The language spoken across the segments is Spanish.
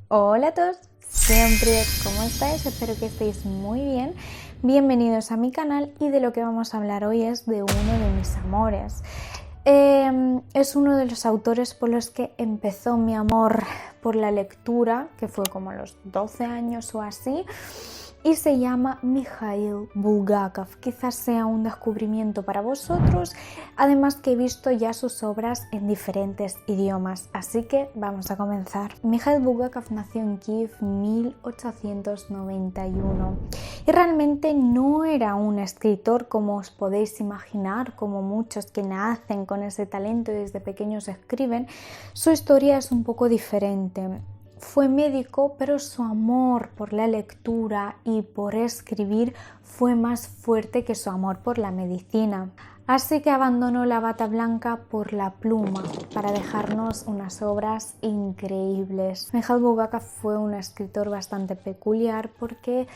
Hola a todos, siempre, ¿cómo estáis? Espero que estéis muy bien. Bienvenidos a mi canal y de lo que vamos a hablar hoy es de uno de mis amores. Es uno de los autores por los que empezó mi amor por la lectura, que fue como a los 12 años o así, y se llama Mikhail Bulgakov. Quizás sea un descubrimiento para vosotros, además que he visto ya sus obras en diferentes idiomas, así que vamos a comenzar. Mikhail Bulgakov nació en Kiev en 1891 y realmente no era un escritor como os podéis imaginar, como muchos que nacen con ese talento y desde pequeños escriben. Su historia es un poco diferente. Fue médico, pero su amor por la lectura y por escribir fue más fuerte que su amor por la medicina. Así que abandonó la bata blanca por la pluma para dejarnos unas obras increíbles. Mikhail Bulgakov fue un escritor bastante peculiar porque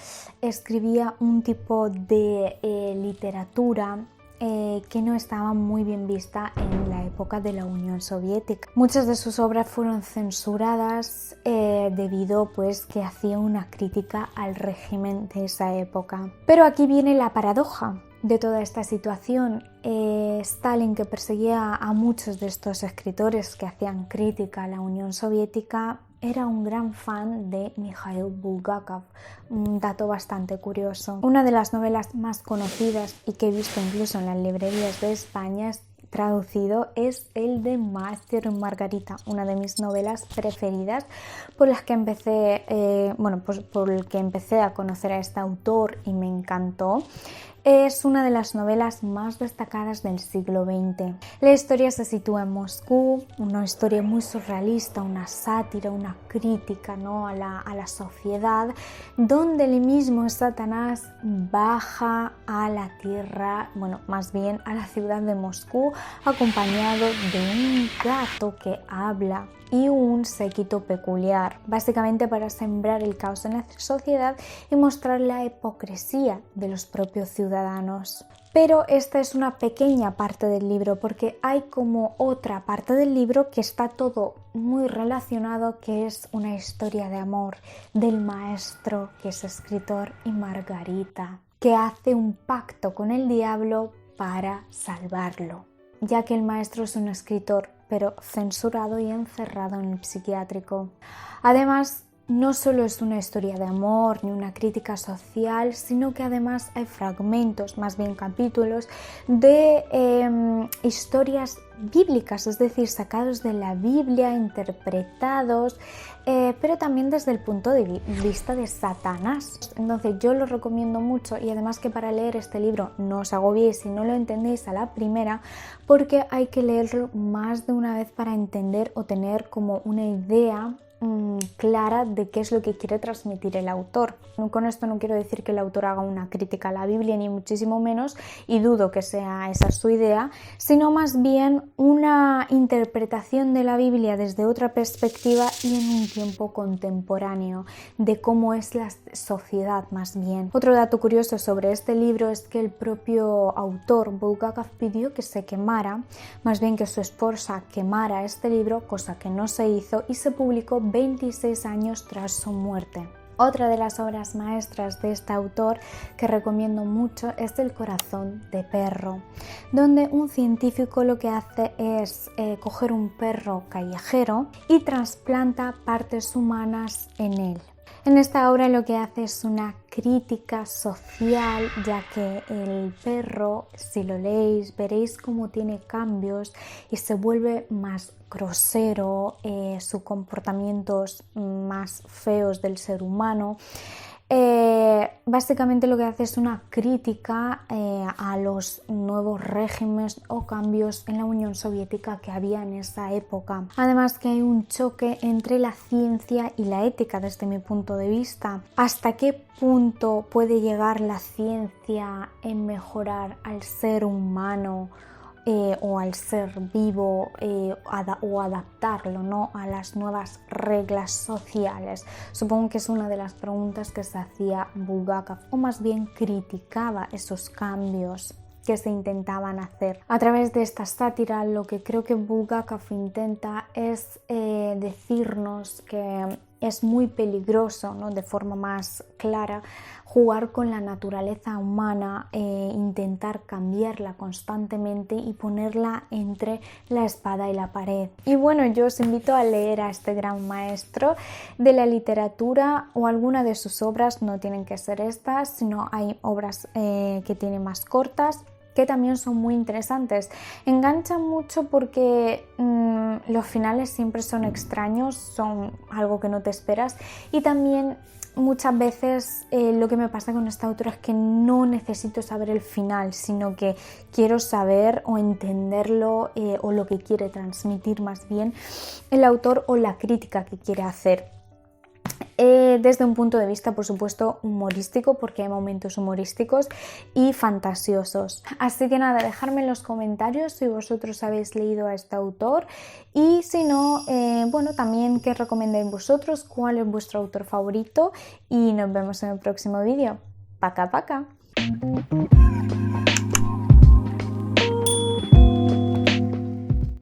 escribía un tipo de literatura que no estaba muy bien vista en la época de la Unión Soviética. Muchas de sus obras fueron censuradas debido pues que hacía una crítica al régimen de esa época. Pero aquí viene la paradoja de toda esta situación. Stalin, que perseguía a muchos de estos escritores que hacían crítica a la Unión Soviética, era un gran fan de Mikhail Bulgakov, un dato bastante curioso. Una de las novelas más conocidas y que he visto incluso en las librerías de España traducido es el de Maestro y Margarita, una de mis novelas preferidas por las que empecé, por el que empecé a conocer a este autor y me encantó. Es una de las novelas más destacadas del siglo XX. La historia se sitúa en Moscú, una historia muy surrealista, una sátira, una crítica, ¿no?, a la sociedad, donde el mismo Satanás baja a la tierra, más bien a la ciudad de Moscú, acompañado de un gato que habla y un séquito peculiar, básicamente para sembrar el caos en la sociedad y mostrar la hipocresía de los propios ciudadanos. Pero esta es una pequeña parte del libro, porque hay como otra parte del libro que está todo muy relacionado, que es una historia de amor del maestro, que es escritor, y Margarita, que hace un pacto con el diablo para salvarlo, ya que el maestro es un escritor pero censurado y encerrado en el psiquiátrico. Además, no solo es una historia de amor ni una crítica social, sino que además hay fragmentos, más bien capítulos, de historias bíblicas, es decir, sacados de la Biblia, interpretados, pero también desde el punto de vista de Satanás. Entonces yo lo recomiendo mucho, y además que para leer este libro no os agobiéis si no lo entendéis a la primera, porque hay que leerlo más de una vez para entender o tener como una idea clara de qué es lo que quiere transmitir el autor. Con esto no quiero decir que el autor haga una crítica a la Biblia, ni muchísimo menos, y dudo que sea esa su idea, sino más bien una interpretación de la Biblia desde otra perspectiva y en un tiempo contemporáneo, de cómo es la sociedad más bien. Otro dato curioso sobre este libro es que el propio autor, Bulgakov, pidió que se quemara, más bien que su esposa quemara este libro, cosa que no se hizo, y se publicó 26 años tras su muerte. Otra de las obras maestras de este autor que recomiendo mucho es El corazón de perro, donde un científico lo que hace es coger un perro callejero y trasplanta partes humanas en él. En esta obra lo que hace es una crítica social, ya que el perro, si lo leéis, veréis cómo tiene cambios y se vuelve más grosero, sus comportamientos más feos del ser humano. Básicamente lo que hace es una crítica a los nuevos regímenes o cambios en la Unión Soviética que había en esa época. Además que hay un choque entre la ciencia y la ética desde mi punto de vista. ¿Hasta qué punto puede llegar la ciencia en mejorar al ser humano o al ser vivo o adaptarlo, ¿no?, a las nuevas reglas sociales? Supongo que es una de las preguntas que se hacía Bulgakov, o más bien criticaba esos cambios que se intentaban hacer. A través de esta sátira, lo que creo que Bulgakov intenta es decirnos que es muy peligroso, ¿no? De forma más clara, jugar con la naturaleza humana, intentar cambiarla constantemente y ponerla entre la espada y la pared. Y bueno, yo os invito a leer a este gran maestro de la literatura o alguna de sus obras, no tienen que ser estas, sino hay obras que tiene más cortas, que también son muy interesantes. Enganchan mucho porque los finales siempre son extraños, son algo que no te esperas, y también muchas veces lo que me pasa con esta autora es que no necesito saber el final, sino que quiero saber o entenderlo o lo que quiere transmitir más bien el autor o la crítica que quiere hacer. Desde un punto de vista, por supuesto, humorístico, porque hay momentos humorísticos y fantasiosos. Así que nada, dejadme en los comentarios si vosotros habéis leído a este autor y si no, bueno, también qué recomendáis vosotros, cuál es vuestro autor favorito, y nos vemos en el próximo vídeo. ¡Paca, paca!